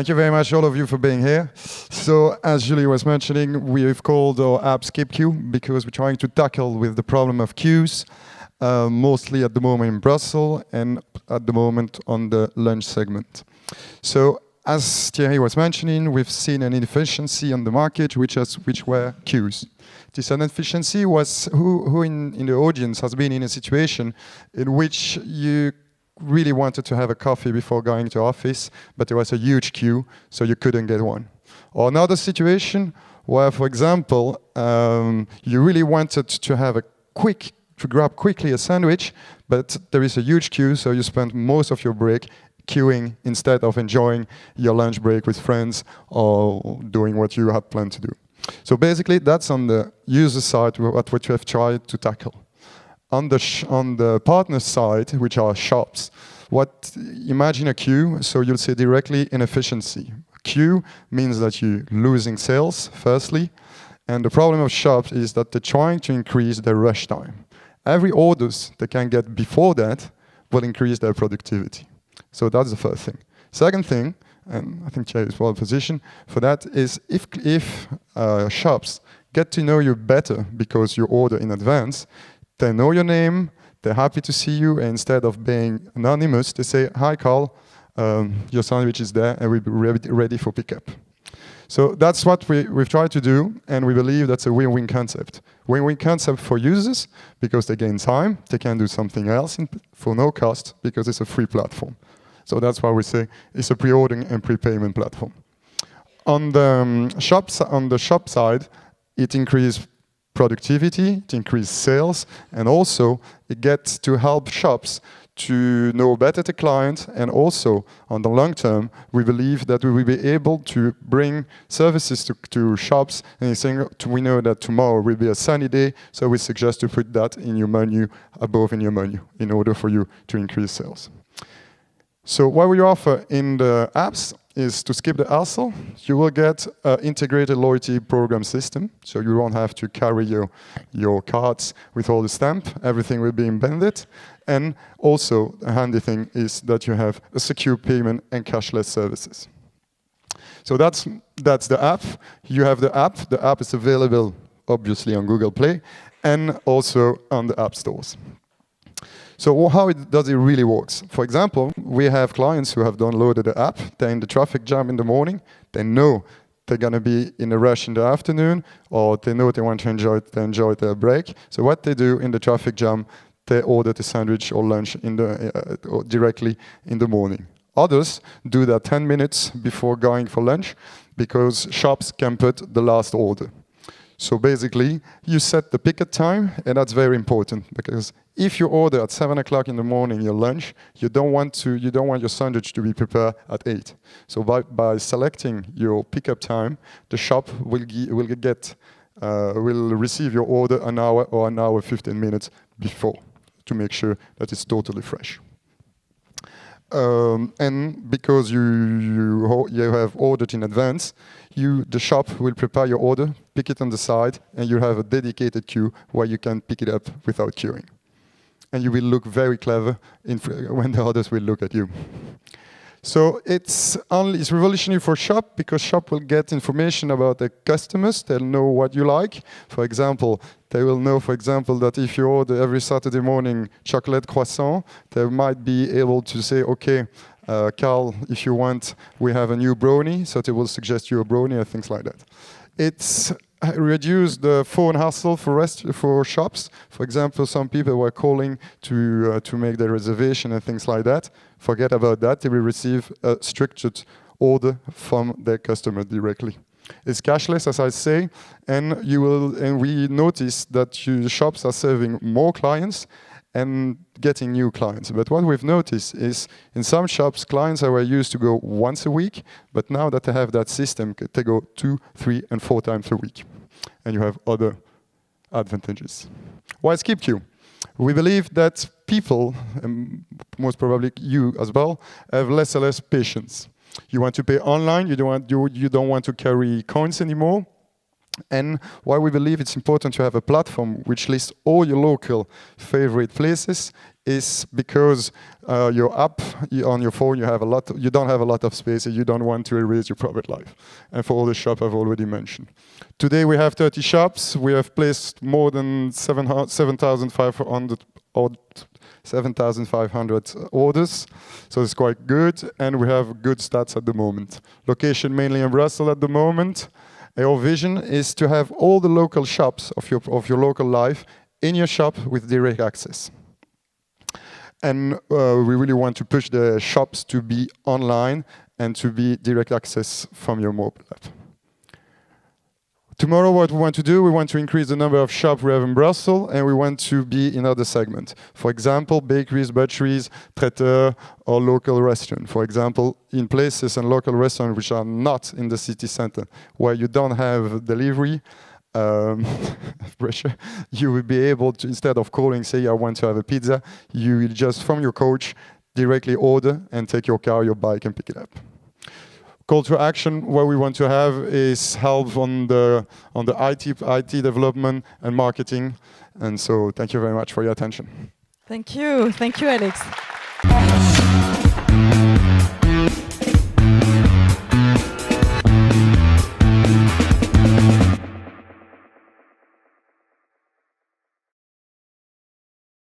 Thank you very much, all of you, for being here. So, as Julie was mentioning, we've called our app SkipQ because we're trying to tackle with the problem of queues, mostly at the moment in Brussels and at the moment on the lunch segment. So, as Thierry was mentioning, we've seen an inefficiency on the market, which were queues. This inefficiency was who in the audience has been in a situation in which you really wanted to have a coffee before going to office, but there was a huge queue, so you couldn't get one. Or another situation where, for example, you really wanted to grab quickly a sandwich, but there is a huge queue, so you spend most of your break queuing instead of enjoying your lunch break with friends or doing what you had planned to do. So basically, that's on the user side what we have tried to tackle. On the partner side, which are shops, imagine a queue, so you'll see directly inefficiency. Queue means that you're losing sales, firstly, and the problem of shops is that they're trying to increase their rush time. Every orders they can get before that will increase their productivity. So that's the first thing. Second thing, and I think Jay is well positioned for that, is if shops get to know you better because you order in advance, they know your name, they're happy to see you, and instead of being anonymous, they say, "Hi, Carl, your sandwich is there, and we'll be ready for pickup." So that's what we've tried to do, and we believe that's a win-win concept. Win-win concept for users, because they gain time, they can do something else for no cost, because it's a free platform. So that's why we say it's a pre-ordering and prepayment platform. On the shop side, it increases productivity, it increases sales, and also it gets to help shops to know better the client, and also on the long term, we believe that we will be able to bring services to shops, and saying we know that tomorrow will be a sunny day, so we suggest to put that in your menu, above in your menu, in order for you to increase sales. So what we offer in the apps is to skip the hassle. You will get an integrated loyalty program system, so you won't have to carry your cards with all the stamp. Everything will be embedded. And also, a handy thing is that you have a secure payment and cashless services. So that's the app. You have the app. The app is available, obviously, on Google Play and also on the app stores. So how does it really work? For example, we have clients who have downloaded the app. They're in the traffic jam in the morning. They know they're going to be in a rush in the afternoon, or they know they want to enjoy their break. So what they do in the traffic jam, they order the sandwich or lunch directly in the morning. Others do that 10 minutes before going for lunch, because shops can put the last order. So basically, you set the pickup time, and that's very important, because if you order at 7 o'clock in the morning your lunch, you don't want your sandwich to be prepared at 8. So by selecting your pickup time, the shop will receive your order an hour or an hour 15 minutes before, to make sure that it's totally fresh. And because you have ordered in advance, the shop will prepare your order, pick it on the side, and you have a dedicated queue where you can pick it up without queuing. And you will look very clever when the others will look at you. So it's revolutionary for shop, because shop will get information about their customers. They'll know what you like. For example, they will know, that if you order every Saturday morning chocolate croissant, they might be able to say, okay, Carl, if you want, we have a new brownie, so they will suggest you a brownie and things like that. It's reduced the phone hassle for shops. For example, some people were calling to make their reservation and things like that. Forget about that. They will receive a structured order from their customer directly. It's cashless, as I say, and we notice that the shops are serving more clients and getting new clients. But what we've noticed is in some shops, clients were used to go once a week, but now that they have that system, they go 2, 3, and 4 times a week. And you have other advantages. Why SkipQ? We believe that people, and most probably you as well, have less and less patience. You want to pay online, you don't want to carry coins anymore. And why we believe it's important to have a platform which lists all your local favorite places is because your app on your phone, you don't have a lot of space, and you don't want to erase your private life. And for all the shops I've already mentioned. Today we have 30 shops. We have placed more than 7,500 orders, so it's quite good, and we have good stats at the moment. Location mainly in Brussels at the moment. Our vision is to have all the local shops of your local life in your shop with direct access. And we really want to push the shops to be online and to be direct access from your mobile app. Tomorrow what we want to do, we want to increase the number of shops we have in Brussels, and we want to be in other segments. For example, bakeries, butcheries, traiteur, or local restaurants. For example, in places and local restaurants which are not in the city center, where you don't have delivery, pressure, you will be able to, instead of calling, say, I want to have a pizza, you will just, from your coach, directly order and take your car, your bike, and pick it up. Call to action, what we want to have is help on the IT development and marketing. And so thank you very much for your attention. Thank you, Alex.